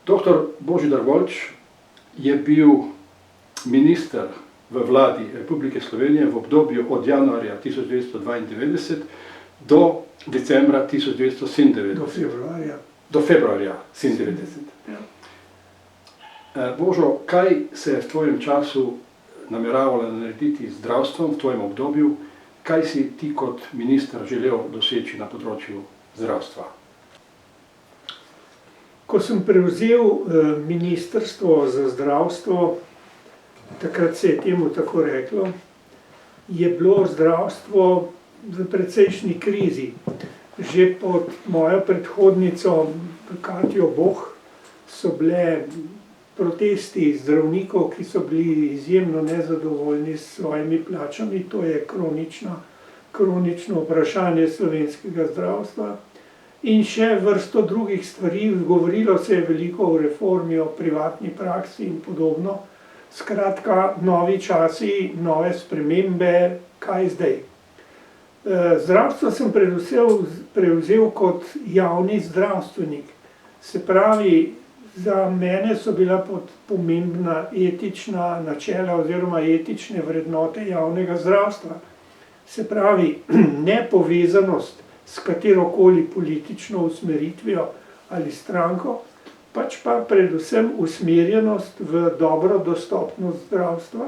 Doktor Božidar Volč je bil minister v vladi Republike Slovenije v obdobju od januarja 1992 do decembra 1997. Do februarja 1997. Ja. Božo, kaj se je v tvojem času nameravalo narediti z zdravstvom v tvojem obdobju? Kaj si ti kot minister želel doseči na področju zdravstva? Ko sem prevzel ministrstvo za zdravstvo, takrat se je temu tako reklo, je bilo zdravstvo v precejšnji krizi. Že pod mojo predhodnico Katjo Boh so bile protesti zdravnikov, ki so bili izjemno nezadovoljni s svojimi plačami. To je kronično vprašanje slovenskega zdravstva. In še vrsto drugih stvari. Govorilo se je veliko o reformi, o privatni praksi in podobno. Skratka, novi časi, nove spremembe, kaj zdaj? Zdravstvo sem prevzel kot javni zdravstvenik. Se pravi, za mene so bila pomembna etična načela oziroma etične vrednote javnega zdravstva. Se pravi, nepovezanost s katerokoli politično usmeritvijo ali stranko, pač pa predvsem usmerjenost v dobro dostopnost zdravstva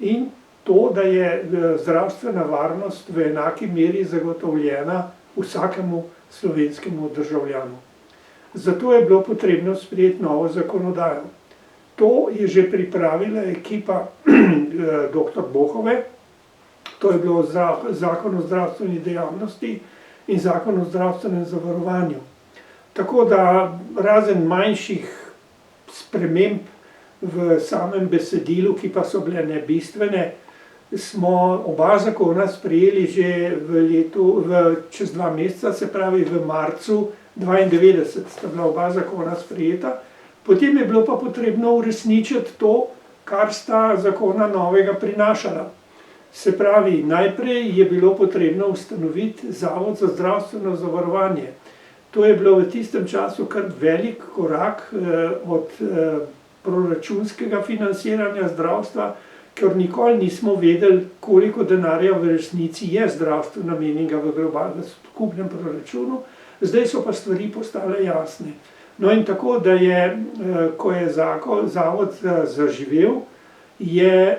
in to, da je zdravstvena varnost v enaki meri zagotovljena vsakemu slovenskemu državljanu. Zato je bilo potrebno sprejeti novo zakonodajo. To je že pripravila ekipa dr. Bohove, to je bilo zakon o zdravstveni dejavnosti in zakon o zdravstvenem zavarovanju. Tako da razen manjših sprememb v samem besedilu, ki pa so bile nebistvene, smo oba zakona sprejeli že čez 2 meseca, se pravi v marcu 1992 sta bila oba zakona sprejeta. Potem je bilo pa potrebno uresničiti to, kar sta zakona novega prinašala. Se pravi, najprej je bilo potrebno ustanoviti Zavod za zdravstveno zavarovanje. To je bilo v tistem času kar velik korak od proračunskega financiranja zdravstva, ker nikoli nismo vedeli, koliko denarja v resnici je zdravstvu namenjenega v skupnem proračunu. Zdaj so pa stvari postale jasne. No in tako, da je, ko je zavod zaživel, je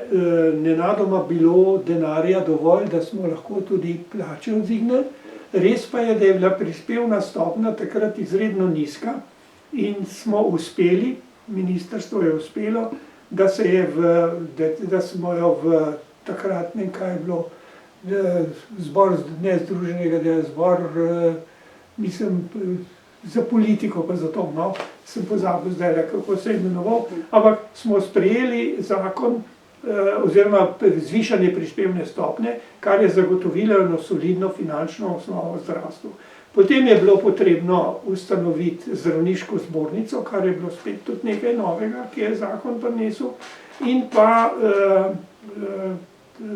nenadoma bilo denarja dovolj, da smo lahko tudi plače dvignili. Res pa je, da je bila prispevna stopnja takrat izredno nizka in smo uspeli, ministrstvo je uspelo, da smo jo v takratnem, kaj je bilo, zbor mislim, za politiko pa za to, no, sem pozabil zdaj, kako se je imenoval, ampak smo sprejeli zakon oziroma zvišanje prispevne stopnje, kar je zagotovilo eno solidno finančno osnovo zdravstvu. Potem je bilo potrebno ustanoviti zdravniško zbornico, kar je bilo spet tudi nekaj novega, ki je zakon prinesel, in pa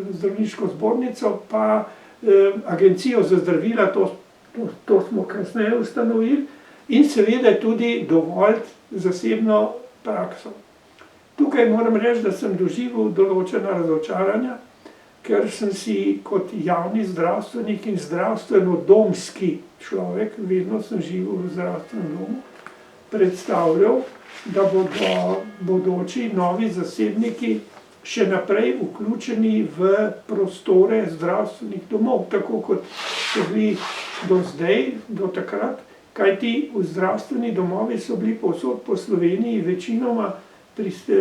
zdravniško zbornico, pa agencijo za zdravila, to smo kasneje ustanovili, in seveda tudi dovoliti zasebno prakso. Tukaj moram reči, da sem doživel določena razočaranja, ker sem si kot javni zdravstvenik in zdravstveno-domski človek, vedno sem živel v zdravstvenem domu, predstavljal, da bodo bodoči novi zasebniki še naprej vključeni v prostore zdravstvenih domov, tako kot so bili do zdaj, do takrat, kajti v zdravstveni domovi so bili povsod po Sloveniji večinoma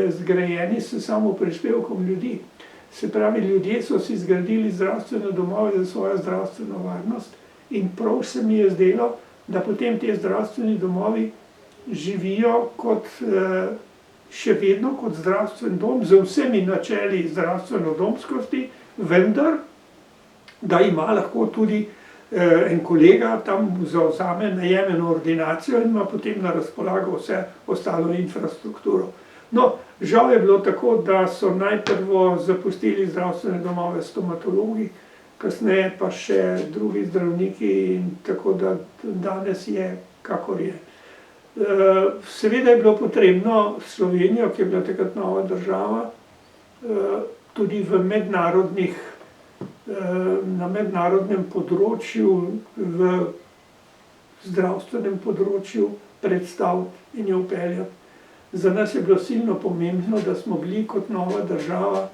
zgrajeni s samoprispevkom ljudi. Se pravi, ljudje so si zgradili zdravstvene domove za svojo zdravstveno varnost in prav se mi je zdelo, da potem te zdravstveni domovi živijo še vedno kot zdravstveni dom, z vsemi načeli zdravstveno-domskosti, vendar, da ima lahko tudi en kolega tam zavzame najemno ordinacijo in ima potem na razpolago vse ostalo infrastrukturo. No, žal je bilo tako, da so najprvo zapustili zdravstvene domove stomatologi, kasneje pa še drugi zdravniki, in tako da danes je, kakor je. Seveda je bilo potrebno Slovenijo, ki je bila takrat nova država, tudi na mednarodnem področju, v zdravstvenem področju predstaviti in jo vpeljati. Za nas je bilo silno pomembno, da smo bili kot nova država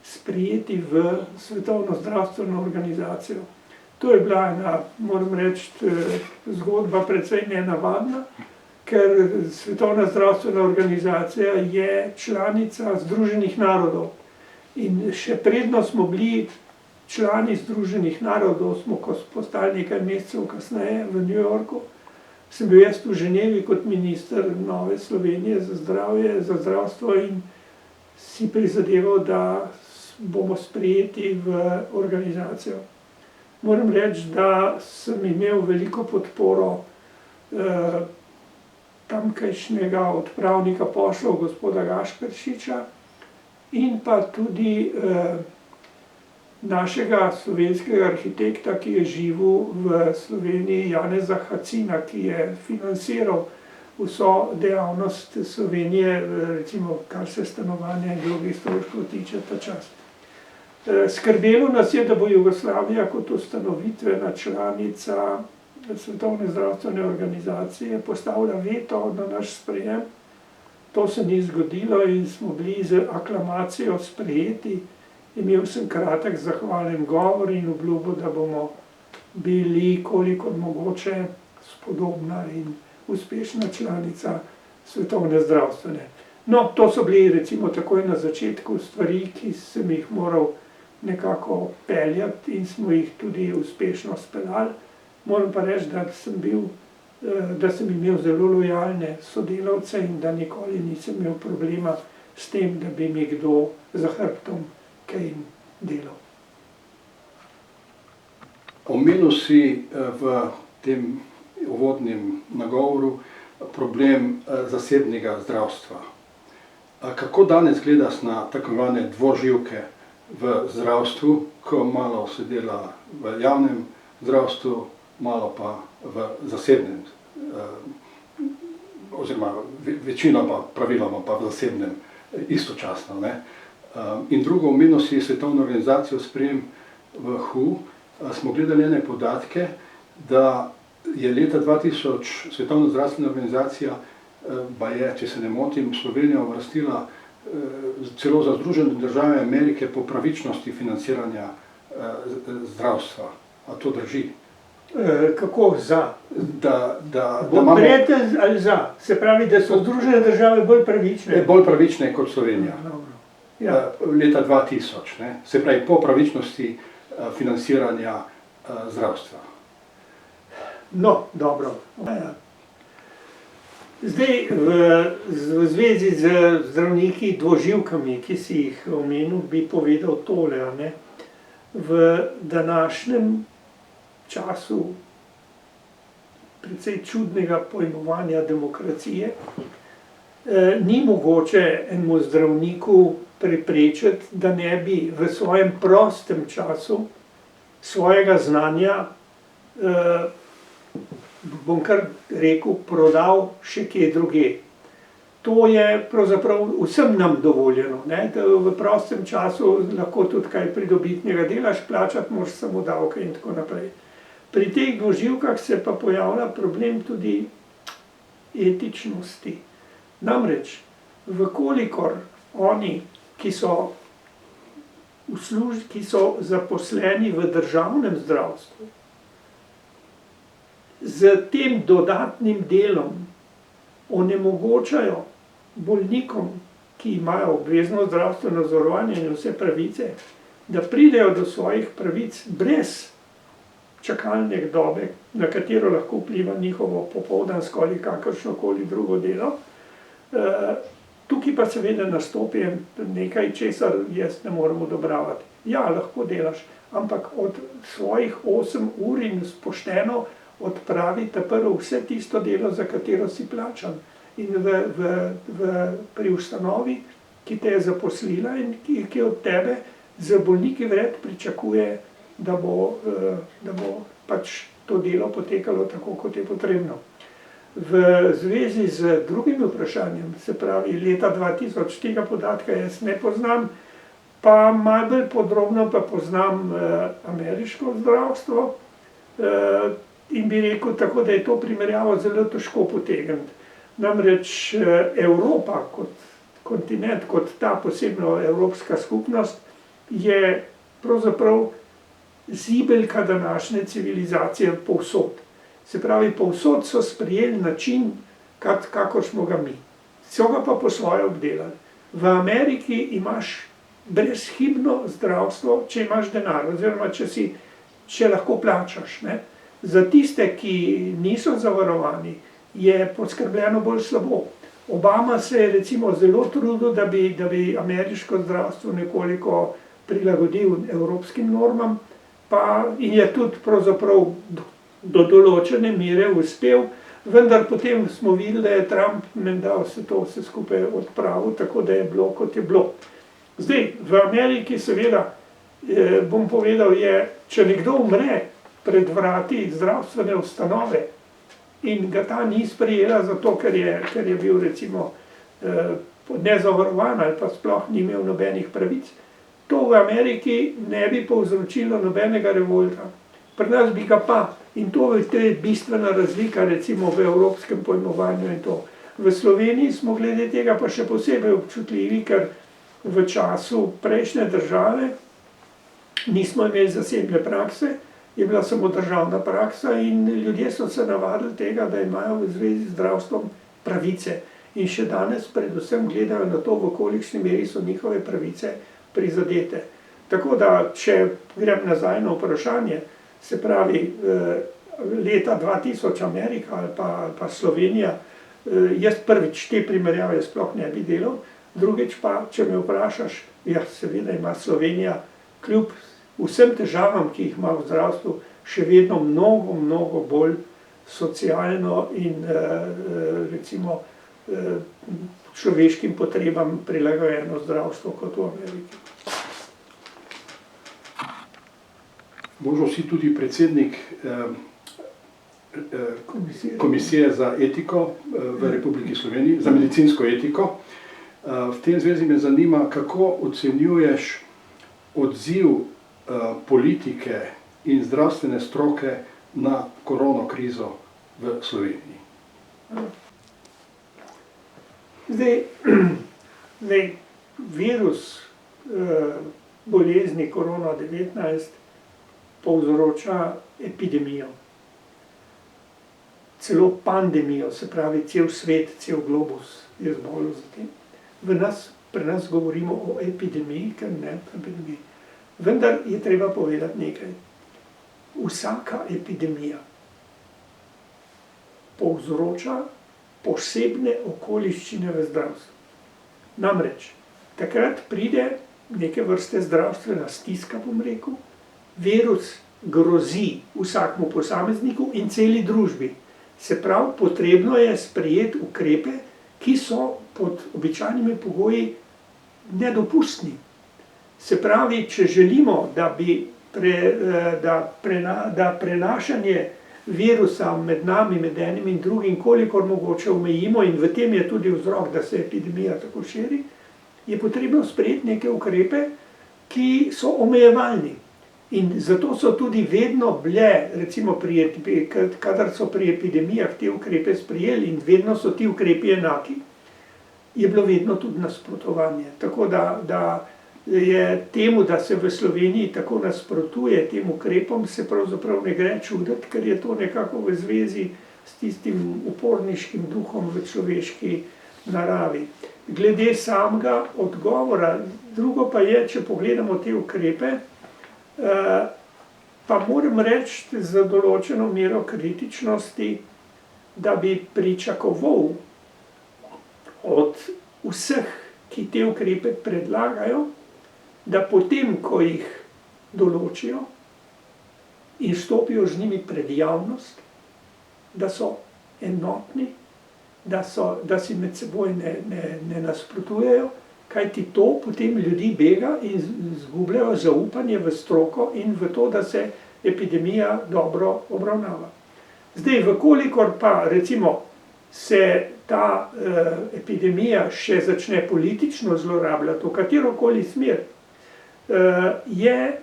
sprejeti v Svetovno zdravstveno organizacijo. To je bila ena, moram reči, zgodba precej nenavadna, ker Svetovna zdravstvena organizacija je članica Združenih narodov. In še predno smo bili člani Združenih narodov, smo postali nekaj mesecev kasneje v New Yorku. Sem bil jaz v Ženevi kot minister Nove Slovenije za zdravje, za zdravstvo in si prizadeval, da bomo sprejeti v organizacijo. Moram reči, da sem imel veliko podporo tamkajšnjega odpravnika poslov, gospoda Gašperšiča, in pa tudi našega slovenskega arhitekta, ki je živel v Sloveniji, Janeza Hacina, ki je financiral vso dejavnost Slovenije, recimo kar se stanovanja in drugih stroškov tiče ta čas. Skrbelo nas je, da bo Jugoslavija kot ustanovitvena članica Svetovne zdravstvene organizacije postavila veto na naš sprejem. To se ni zgodilo in smo bili z aklamacijo sprejeti. Imel sem kratek zahvalen govor in obljubo, da bomo bili kolikor mogoče spodobna in uspešna članica Svetovne zdravstvene. No, to so bili recimo takoj na začetku stvari, ki sem jih moral nekako peljati in smo jih tudi uspešno speljali. Moram pa reči, da sem imel zelo lojalne sodelavce in da nikoli nisem imel problema s tem, da bi mi kdo za hrbtom kaj delal. Omenil si v tem uvodnem nagovoru problem zasebnega zdravstva. Kako danes gledaš na tako imenovane dvoživke v zdravstvu, ko malo se dela v javnem zdravstvu, malo pa v zasebnem, oziroma večino pa praviloma pa v zasebnem istočasno, ne? In drugo, omenil si Svetovno organizacijo sprejem v WHO, smo gledali ene podatke, da je leta 2000 Svetovna zdravstvena organizacija, baje, če se ne motim, Slovenijo uvrstila celo za Združene države Amerike po pravičnosti financiranja zdravstva. A to drži? Kako za? Imamo Pred ali za? Se pravi, da so Združene države bolj pravične? bolj pravične kot Slovenija. Ja. Leta 2000, ne? Se pravi po pravičnosti financiranja zdravstva. No, dobro. Zdaj, v zvezi z zdravniki dvoživkami, ki si jih omenil, bi povedal tole, ne. V današnjem času precej čudnega pojmovanja demokracije ni mogoče enemu zdravniku preprečiti, da ne bi v svojem prostem času svojega znanja, bom kar rekel, prodal še kje drugje. To je pravzaprav vsem nam dovoljeno, ne, da v prostem času lahko tudi kaj pridobitnega delaš, plačati moraš samo davke in tako naprej. Pri teh dvoživkah se pa pojavlja problem tudi etičnosti. Namreč, vkolikor oni, ki so zaposleni v državnem zdravstvu, z tem dodatnim delom onemogočajo bolnikom, ki imajo obvezno zdravstveno zavarovanje in vse pravice, da pridejo do svojih pravic brez čakalne dobe, na katero lahko vpliva njihovo popoldansko ali kakršnokoli drugo delo. Tukaj pa seveda nastopi nekaj, česar jaz ne morem odobravati. Ja, lahko delaš, ampak od svojih 8 ur in pošteno odpravi prvo vse tisto delo, za katero si plačan. In pri ustanovi, ki te je zaposlila in ki od tebe z bolniki vred pričakuje, da bo pač to delo potekalo tako, kot je potrebno. V zvezi z drugim vprašanjem, se pravi leta 2000, tega podatka jaz ne poznam, pa malo bolj podrobno pa poznam ameriško zdravstvo in bi rekel tako, da je to primerjavo zelo težko potegniti. Namreč Evropa kot kontinent, kot ta posebno evropska skupnost, je pravzaprav zibelka današnje civilizacije povsod. Se pravi, povsod so sprejeli način, kakor smo ga mi. So ga pa po svoje obdelali. V Ameriki imaš brezhibno zdravstvo, če imaš denar, oziroma če lahko plačaš, ne. Za tiste, ki niso zavarovani, je poskrbljeno bolj slabo. Obama se je recimo zelo trudil, da bi ameriško zdravstvo nekoliko prilagodil evropskim normam, in je tudi pravzaprav do določene mere uspel, vendar potem smo videli, da je Trump menda vse skupaj odpravil, tako da je bilo, kot je bilo. Zdaj, v Ameriki seveda, bom povedal, če nekdo umre pred vrati zdravstvene ustanove in ga ta ni sprejela zato, ker je bil recimo nezavarovan ali pa sploh ni imel nobenih pravic, to v Ameriki ne bi povzročilo nobenega revolta. Pri nas bi ga pa, in to je bistvena razlika recimo v evropskem pojmovanju in to. V Sloveniji smo glede tega pa še posebej občutljivi, ker v času prejšnje države nismo imeli zasebne prakse, je bila samo državna praksa in ljudje so se navadili tega, da imajo v zvezi z zdravstvom pravice. In še danes predvsem gledajo na to, v kolikšni meri so njihove pravice prizadete. Tako da, če grem nazaj na vprašanje, se pravi leta 2000 Amerika ali pa Slovenija, jaz prvič te primerjave sploh ne bi delal, drugič pa, če me vprašaš, ja, seveda ima Slovenija kljub vsem težavam, ki jih ima v zdravstvu, še vedno mnogo, mnogo bolj socialno in recimo človeškim potrebam prilagojeno zdravstvo kot v Ameriki. Božo, si tudi predsednik Komisije za etiko v Republiki Sloveniji, za medicinsko etiko. V tem zvezi me zanima, kako ocenjuješ odziv politike in zdravstvene stroke na koronakrizo v Sloveniji. Zdaj, virus bolezni korona-19 povzroča epidemijo. Celo pandemijo, se pravi cel svet, cel globus je zbolel za tem. Pri nas govorimo o epidemiji, ker ne epidemiji. Vendar je treba povedati nekaj. Vsaka epidemija povzroča posebne okoliščine v zdravstvu. Namreč, takrat pride neke vrste zdravstvena stiska, bom rekel, virus grozi vsakmu posamezniku in celi družbi. Se pravi, potrebno je sprejeti ukrepe, ki so pod običajnimi pogoji nedopustni. Se pravi, če želimo, da prenašanje virusa med nami, med enim in drugim, kolikor mogoče omejimo, in v tem je tudi vzrok, da se epidemija tako širi, je potrebno sprejeti neke ukrepe, ki so omejevalni. In zato so tudi vedno bile, recimo kadar so pri epidemijah te ukrepe sprejeli in vedno so ti ukrepi enaki, je bilo vedno tudi nasprotovanje. Tako da je temu, da se v Sloveniji tako nasprotuje tem ukrepom, se pravzaprav ne gre čuditi, ker je to nekako v zvezi s tistim uporniškim duhom v človeški naravi. Glede samega odgovora, drugo pa je, če pogledamo te ukrepe, pa moram reči za določeno mero kritičnosti, da bi pričakoval od vseh, ki te ukrepe predlagajo, da potem, ko jih določijo in stopijo z njimi pred javnost, da so enotni, da si med seboj ne nasprotujejo, kajti to potem ljudi bega in izgubljajo zaupanje v stroko in v to, da se epidemija dobro obravnava. Zdaj, vkolikor pa recimo se ta epidemija še začne politično zlorabljati v katerokoli smer, je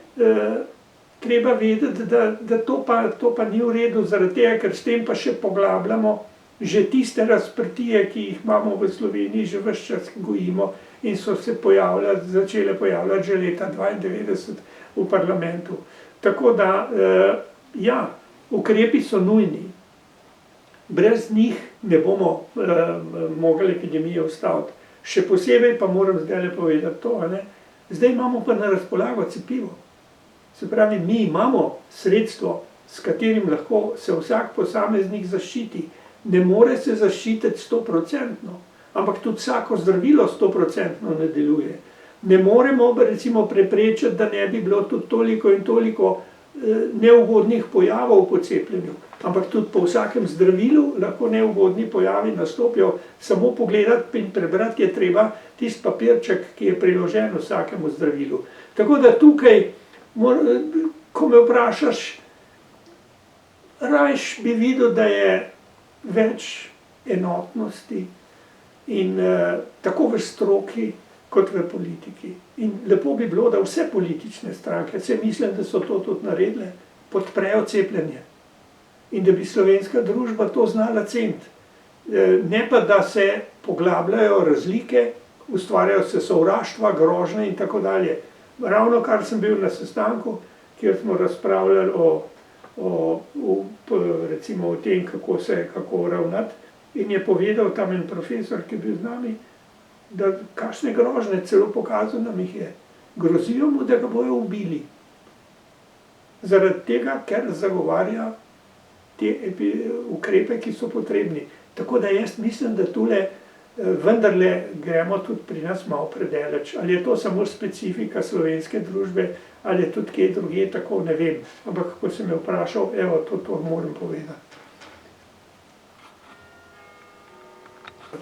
treba vedeti, da to pa ni v redu, zaradi tega, ker s tem pa še poglabljamo že tiste razprtije, ki jih imamo v Sloveniji, že ves čas gojimo in so se začele pojavljati že leta 1992 v parlamentu. Tako da, ja, ukrepi so nujni. Brez njih ne bomo mogli epidemije ustaviti. Še posebej pa moram zdaj povedati to, zdaj imamo pa na razpolago cepivo. Se pravi, mi imamo sredstvo, s katerim lahko se vsak posameznik zaščiti. Ne more se zaščititi 100%, ampak tudi vsako zdravilo 100% ne deluje. Ne moremo recimo preprečiti, da ne bi bilo tudi toliko in toliko neugodnih pojavov po cepljenju, ampak tudi po vsakem zdravilu lahko neugodni pojavi nastopijo. Samo pogledati in prebrati je treba tisti papirček, ki je priložen vsakemu zdravilu. Tako da tukaj, ko me vprašaš, rajš bi videl, da je več enotnosti in tako v stroki kot v politiki. In lepo bi bilo, da vse politične stranke, saj mislim, da so to tudi naredile, podprejo cepljenje. In da bi slovenska družba to znala ceniti. Ne pa, da se poglabljajo razlike, ustvarjajo se sovraštva, grožnje in tako dalje. Ravno kar sem bil na sestanku, kjer smo razpravljali recimo o tem, kako ravnati, in je povedal tam en profesor, ki je bil z nami, da kakšne grožnje, celo pokazal nam jih je. Grozijo mu, da ga bojo ubili. Zaradi tega, ker zagovarja te ukrepe, ki so potrebni. Tako da jaz mislim, da tule vendarle gremo tudi pri nas malo predaleč. Ali je to samo specifika slovenske družbe, ali je tudi kje drugje, tako ne vem. Ampak ko sem me vprašal, evo, to moram povedati.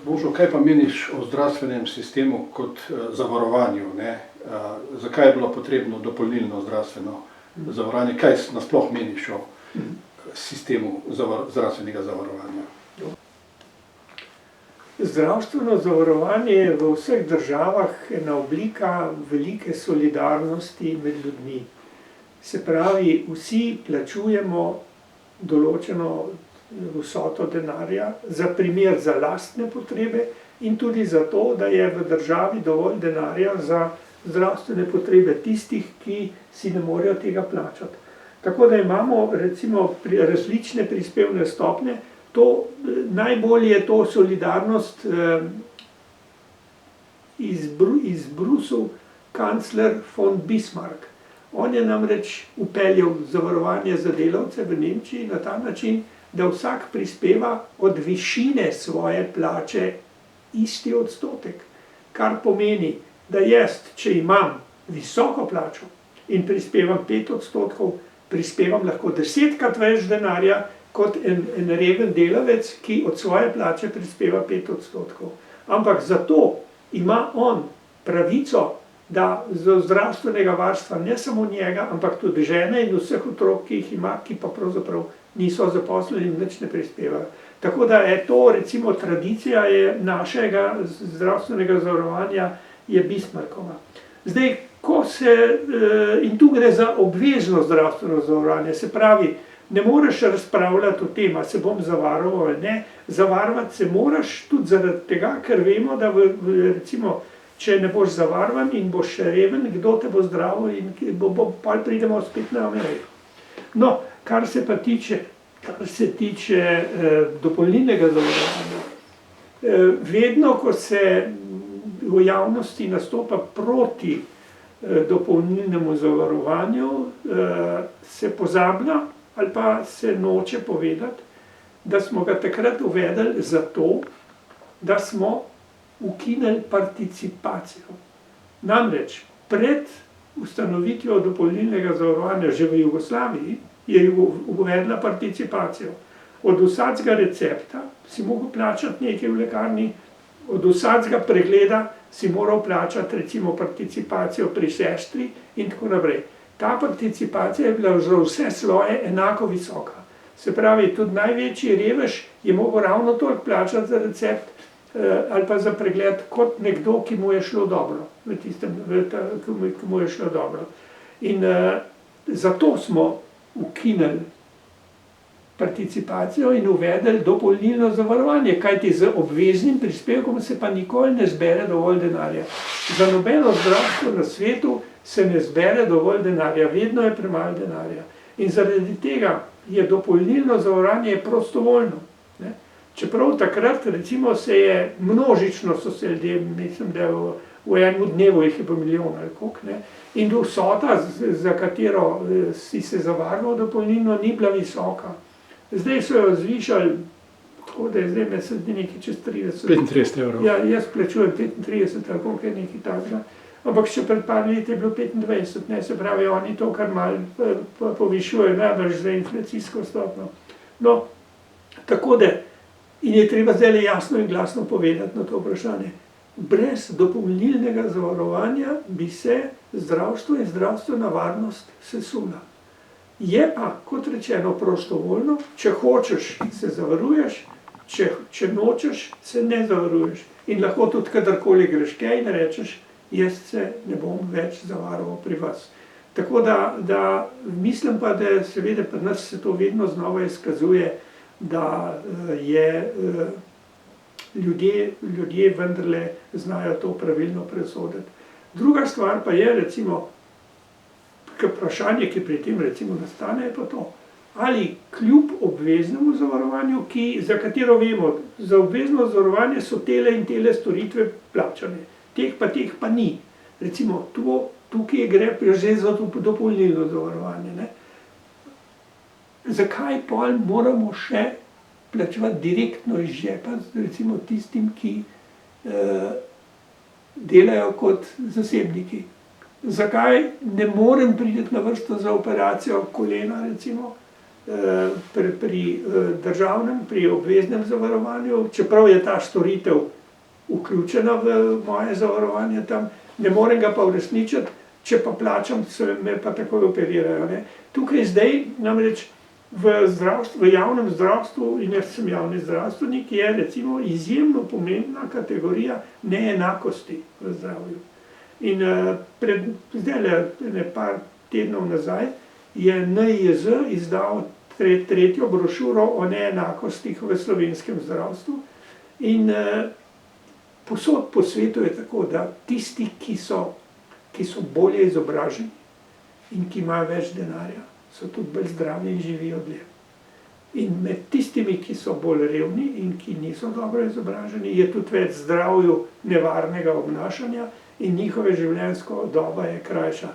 Božo, kaj pa meniš o zdravstvenem sistemu kot zavarovanju? Zakaj je bilo potrebno dopolnilno zdravstveno zavarovanje? Kaj nasploh meniš o sistemu zdravstvenega zavarovanja? Zdravstveno zavarovanje je v vseh državah ena oblika velike solidarnosti med ljudmi. Se pravi, vsi plačujemo določeno vsoto denarja za primer za lastne potrebe in tudi za to, da je v državi dovolj denarja za zdravstvene potrebe tistih, ki si ne morejo tega plačati. Tako da imamo recimo različne prispevne stopnje. Najbolj je to solidarnost izbrusil kancler von Bismarck. On je namreč vpeljal zavarovanje za delavce v Nemčiji na ta način, da vsak prispeva od višine svoje plače isti odstotek. Kar pomeni, da jaz, če imam visoko plačo in prispevam 5%, prispevam lahko 10-krat več denarja, kot en reven delavec, ki od svoje plače prispeva 5%. Ampak zato ima on pravico, da z zdravstvenega varstva ne samo njega, ampak tudi žene in vseh otrok, ki jih ima, ki pa pravzaprav niso zaposleni in nič ne prispevajo. Tako da je to recimo tradicija našega zdravstvenega zavarovanja je Bismarckova. Zdaj, in tu gre za obvezno zdravstveno zavarovanje, se pravi, ne moreš razpravljati o tem, a se bom zavaroval ali ne. Zavarovati se moraš tudi zaradi tega, ker vemo, da recimo, če ne boš zavarovan in boš reven, kdo te bo zdravil in pa pridemo spet na Ameriko. No, kar se tiče dopolnilnega zavarovanja, vedno, ko se v javnosti nastopa proti dopolnilnemu zavarovanju, se pozablja ali pa se noče povedati, da smo ga takrat uvedli zato, da smo ukinili participacijo. Namreč pred ustanovitvijo dopolnilnega zavarovanja že v Jugoslaviji je uvedla participacijo. Od vsakega recepta si mogel plačati nekaj v lekarni, od vsakega pregleda si moral plačati recimo participacijo pri sestri in tako naprej. Ta participacija je bila za vse sloje enako visoka. Se pravi, tudi največji revež je mogel ravno toliko plačati za recept ali pa za pregled, kot nekdo, ki mu je šlo dobro, ki mu je šlo dobro. In zato smo ukinili participacijo in uvedli dopolnilno zavarovanje, kajti z obveznim prispevkom se pa nikoli ne zbere dovolj denarja. Za nobeno zdravstvo na svetu se ne zbere dovolj denarja, vedno je premalo denarja. In zaradi tega je dopolnilno zavarovanje prostovoljno. Ne? Čeprav takrat, recimo, se je množično so se ljudje, mislim, da v enem dnevu jih je po milijon ali koliko, ne? In vsota, za katero si se zavaroval dopolnilno, ni bila visoka. Zdaj so jo zvišali, tako da je zdaj mesec nekaj čez 30. 35 evrov. Ja, jaz plačujem 35 ali koliko je nekaj takega. Ampak še pred par leti je bilo 25, ne, se pravi, oni to kar malo povišujejo, najbrž za inflacijsko stopnjo. No, tako da, in je treba zdaj jasno in glasno povedati na to vprašanje. Brez dopolnilnega zavarovanja bi se zdravstvo in zdravstvena varnost sesula. Je pa, kot rečeno, prostovoljno, če hočeš, se zavaruješ, če nočeš, se ne zavaruješ. In lahko tudi kadarkoli greš kaj in rečeš, jaz se ne bom več zavaroval pri vas. Tako da mislim pa, da seveda pri nas se to vedno znova izkazuje, da je ljudje vendarle znajo to pravilno presoditi. Druga stvar pa je, recimo, vprašanje, ki pri tem recimo nastane, je pa to, ali kljub obveznemu zavarovanju, za katero vemo, za obvezno zavarovanje so tele in tele storitve plačane, teh pa ni. Recimo, tukaj gre že za dopolnilno zavarovanje. Ne? Zakaj pol moramo še plačevati direktno iz žepa, recimo tistim, ki delajo kot zasebniki? Zakaj ne morem priti na vrsto za operacijo kolena, recimo, pri državnem, pri obveznem zavarovanju, čeprav je ta storitev vključena v moje zavarovanje tam, ne morem ga pa uresničiti, če pa plačam, se me pa takoj operirajo. Ne? Tukaj zdaj, namreč v javnem zdravstvu, in jaz sem javni zdravstvenik, je recimo izjemno pomembna kategorija neenakosti v zdravju. In zdaj par tednov nazaj je NIJZ izdal tretjo brošuro o neenakostih v slovenskem zdravstvu in povsod po svetu je tako, da tisti, ki so bolje izobraženi in ki imajo več denarja, so tudi bolj zdravi in živijo dlje. In med tistimi, ki so bolj revni in ki niso dobro izobraženi, je tudi več zdravju nevarnega obnašanja in njihove življenjsko doba je krajša.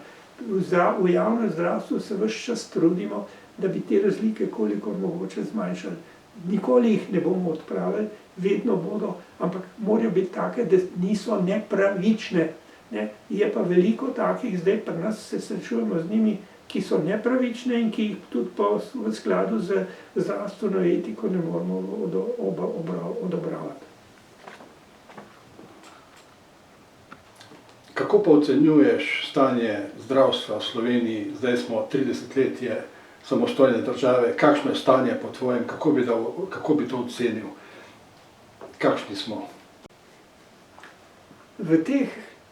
V javnem zdravstvu se ves čas trudimo, da bi te razlike kolikor mogoče zmanjšali. Nikoli jih ne bomo odpravili, vedno bodo, ampak morajo biti take, da niso nepravične. Ne? Je pa veliko takih, zdaj pri nas se srečujemo z njimi, ki so nepravične in ki jih tudi v skladu z zdravstveno etiko ne moramo odobravati. Kako pa ocenjuješ stanje zdravstva v Sloveniji? Zdaj smo 30-letje samostojne države. Kakšno je stanje po tvojem? Kako bi to ocenil? Kakšni smo? V teh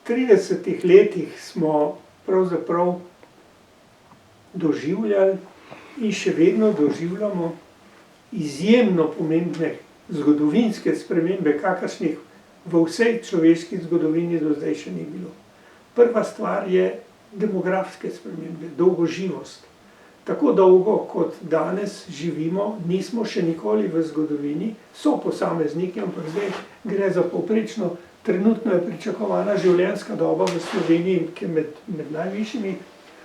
30 letih smo pravzaprav doživljali in še vedno doživljamo izjemno pomembne zgodovinske spremembe, kakršnih v vsej človeški zgodovini do zdaj še ni bilo. Prva stvar je demografske spremembe, dolgoživost. Tako dolgo, kot danes živimo, nismo še nikoli v zgodovini, so posamezniki, ampak zdaj gre za povprečno, trenutno je pričakovana življenjska doba v Sloveniji, ki je med najvišjimi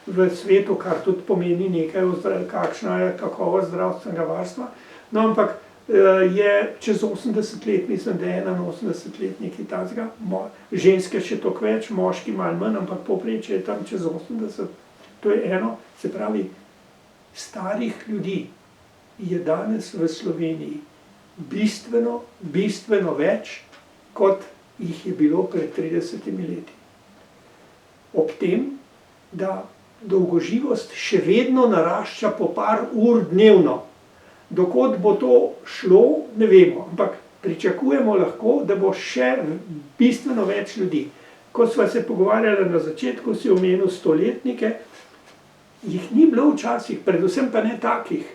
v svetu, kar tudi pomeni nekaj, kakšna je kakovost zdravstvenega varstva. No, ampak je čez 80 let, mislim, da je 81 let nekaj takega, ženske še toliko več, moški malo manj, ampak povprečje je tam čez 80. To je eno, se pravi, starih ljudi je danes v Sloveniji bistveno več, kot jih je bilo pred 30 leti. Ob tem, da dolgoživost še vedno narašča po par ur dnevno. Dokot bo to šlo, ne vemo, ampak pričakujemo lahko, da bo še bistveno več ljudi. Ko sva se pogovarjala na začetku, si omenil stoletnike, jih ni bilo včasih, predvsem pa ne takih.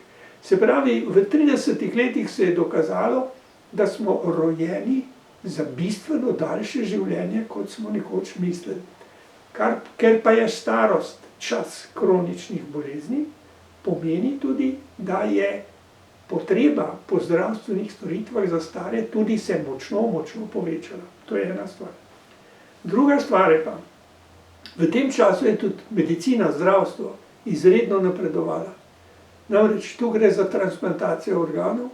Se pravi, v 30 letih se je dokazalo, da smo rojeni za bistveno daljše življenje, kot smo nekoč mislili. Ker pa je starost čas kroničnih bolezni, pomeni tudi, da je potreba po zdravstvenih storitvah za stare tudi se močno povečala. To je ena stvar. Druga stvar je pa, v tem času je tudi medicina, zdravstvo izredno napredovala. Namreč tu gre za transplantacijo organov,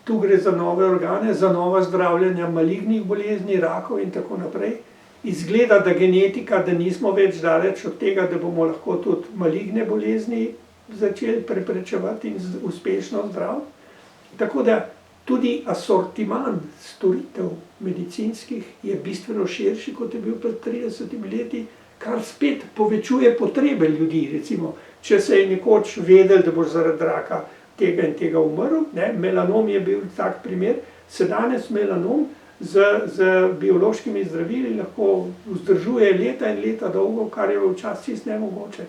tu gre za nove organe, za nova zdravljenja malignih bolezni, rakov in tako naprej. Izgleda, da genetika, da nismo več daleč od tega, da bomo lahko tudi maligne bolezni začeli preprečevati in uspešno zdraviti. Tako da tudi asortiman storitev medicinskih je bistveno širši, kot je bil pred 30 leti, kar spet povečuje potrebe ljudi. Recimo, če se je nekoč vedel, da boš zaradi raka tega in tega umrl, melanom je bil tak primer, se danes melanom z biološkimi zdravili lahko vzdržuje leta in leta dolgo, kar je včasih nemogoče.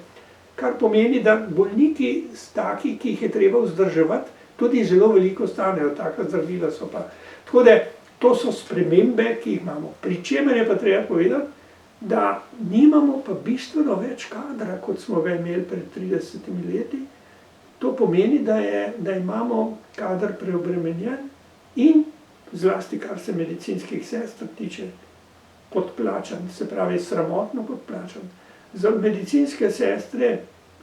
Kar pomeni, da bolniki taki, ki jih je treba vzdrževati, tudi zelo veliko stanejo, taka zdravila so pa. Tako da to so spremembe, ki jih imamo. Pri čemer je pa treba povedati, da nimamo pa bistveno več kadra, kot smo ga imeli pred 30 leti. To pomeni, da imamo kader preobremenjen in zlasti, kar se medicinskih sester tiče, podplačan, se pravi sramotno podplačan. Za medicinske sestre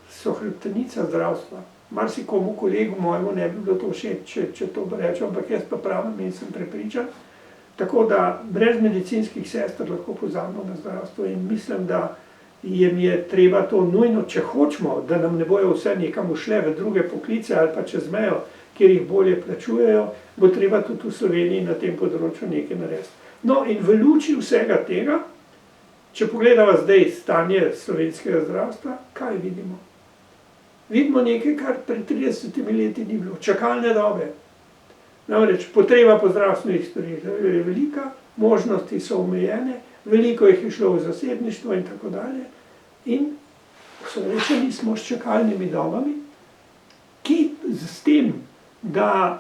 so hrbtenica zdravstva. Marsikomu kolegu mojemu ne bi bilo to všeč, če to rečem, ampak jaz pa pravim in sem prepričan. Tako da brez medicinskih sester lahko pozabimo na zdravstvo in mislim, da jim je treba to nujno, če hočemo, da nam ne bojo vse nekam ušle v druge poklice ali pa čez mejo, kjer jih bolje plačujejo, bo treba tudi v Sloveniji na tem področju nekaj narediti. No in v luči vsega tega, če pogledamo zdaj stanje slovenskega zdravstva, kaj vidimo? Vidimo nekaj, kar pred 30 leti ni bilo, čakalne dobe. Namreč potreba po zdravstvenih storitvah je velika, možnosti so omejene, veliko jih je šlo v zasebništvo in tako dalje. In soočeni smo s čakalnimi dobami, ki s tem, da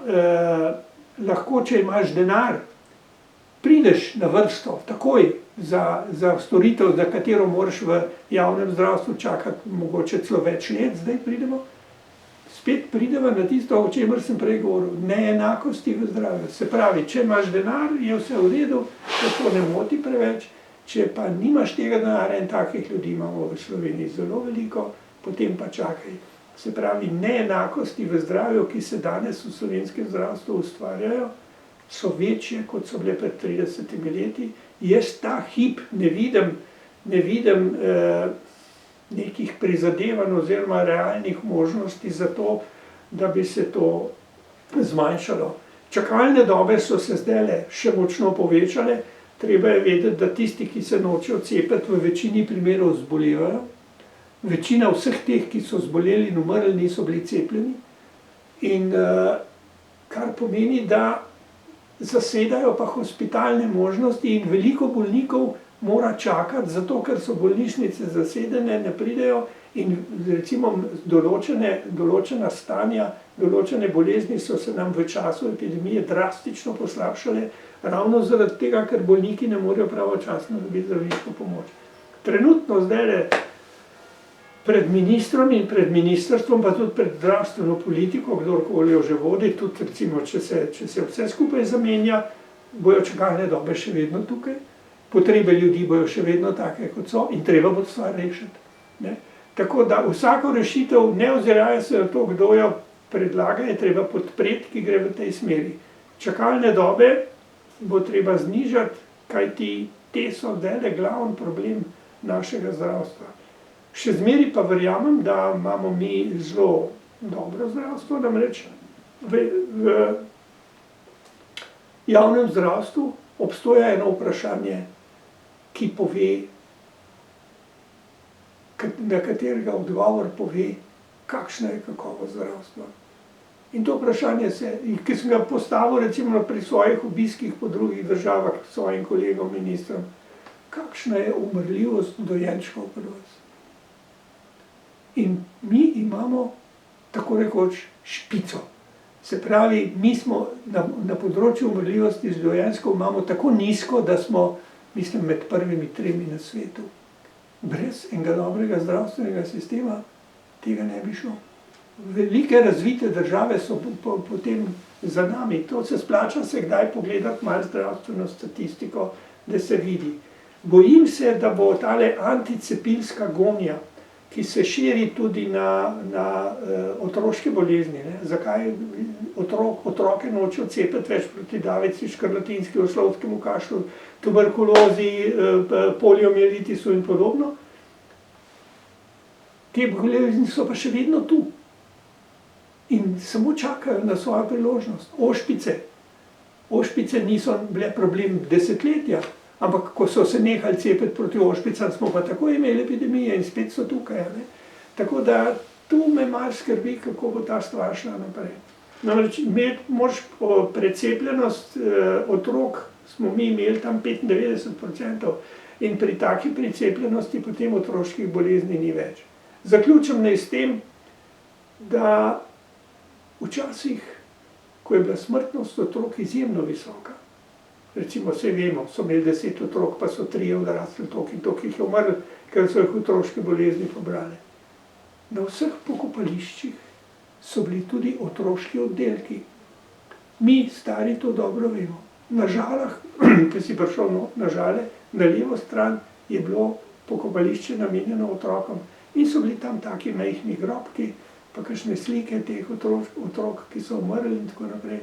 lahko, če imaš denar, prideš na vrsto takoj za storitev, za katero moraš v javnem zdravstvu čakati mogoče celo več let, zdaj pridemo. Spet pridemo na tisto, o čemer sem prej govoril, neenakosti v zdravju. Se pravi, če imaš denar, je vse v redu, da to ne moti preveč, če pa nimaš tega denarja, in takih ljudi imamo v Sloveniji zelo veliko, potem pa čakaj. Se pravi, neenakosti v zdravju, ki se danes v slovenskem zdravstvu ustvarjajo, so večje, kot so bile pred 30 leti. Jaz ta hip ne vidim nekih prizadevanj oziroma realnih možnosti za to, da bi se to zmanjšalo. Čakalne dobe so se zdajle še močno povečale. Treba je vedeti, da tisti, ki se nočejo cepiti, v večini primerov zbolevajo. Večina vseh teh, ki so zboleli in umrli, niso bili cepljeni. In kar pomeni, da zasedajo pa hospitalne možnosti in veliko bolnikov mora čakati, zato ker so bolnišnice zasedene, ne pridejo in recimo določena stanja, določene bolezni so se nam v času epidemije drastično poslabšale, ravno zaradi tega, ker bolniki ne morejo pravočasno dobiti zdravniško pomoč. Trenutno zdajle pred ministrom in pred ministrstvom, pa tudi pred zdravstveno politiko, kdorkoli jo že vodi, tudi recimo, če se vse skupaj zamenja, bojo čakalne dobe še vedno tukaj, potrebe ljudi bojo še vedno take, kot so, in treba bo stvar rešiti. Tako da vsako rešitev, ne ozirajo se na to, kdo jo predlaga, je treba podpreti, ki gre v tej smeri. Čakalne dobe bo treba znižati, kajti te so zdajle glavni problem našega zdravstva. Še zmeri pa verjamem, da imamo mi zelo dobro zdravstvo, namreč v javnem zdravstvu obstoja eno vprašanje, ki pove, na katerega odgovor pove, kakšna je kakovost zdravstva. In to vprašanje ki sem ga postavil recimo pri svojih obiskih po drugih državah, svojim kolegom, ministrom, kakšna je umrljivost dojenčkov pri vas? In mi imamo tako rekoč špico. Se pravi, mi smo na področju umrljivosti z dojenčkov imamo tako nizko, da smo, mislim, med prvimi 3 na svetu. Brez enega dobrega zdravstvenega sistema tega ne bi šlo. Velike razvite države so potem za nami. To se splača se kdaj pogledati malo zdravstveno statistiko, da se vidi. Bojim se, da bo tale anticepilska gonja, ki se širi tudi na otroške bolezni. Ne? Zakaj otroke nočejo cepiti več proti davici, škrlatinski, oslovskemu kašlju, tuberkulozi, poliomielitisu in podobno? Te bolezni so pa še vedno tu. In samo čakajo na svojo priložnost. Ošpice niso bile problem desetletja, ampak ko so se nehali cepiti proti ošpicam, smo pa tako imeli epidemije in spet so tukaj. Ne? Tako da tu me malo skrbi, kako bo ta stvar šla naprej. Namreč moraš precepljenost otrok, smo mi imeli tam 95% in pri taki precepljenosti potem otroških bolezni ni več. Zaključim naj s tem, da včasih, ko je bila smrtnost otrok izjemno visoka, recimo vse vemo, so imeli 10 otrok, pa so 3 odrasli toliko in toliko jih je umrlo, ker so jih otroške bolezni pobrali. Na vseh pokopališčih so bili tudi otroški oddelki. Mi, stari, to dobro vemo. Na Žalah, ko si prišel na Žale, na levo stran je bilo pokopališče namenjeno otrokom in so bili tam taki majhni grobki, pa kakšne slike teh otrok, ki so umrli in tako naprej.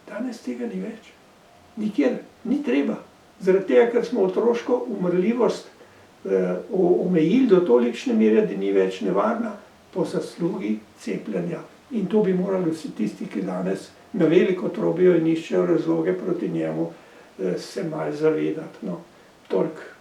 Danes tega ni več. Nikjer, ni treba. Zaradi tega, ker smo otroško umrljivost omejili do tolikšne mere, da ni več nevarna, po zaslugi cepljenja. In to bi morali vsi tisti, ki danes na veliko trobijo in iščejo razloge proti njemu, se malo zavedati. No, toliko.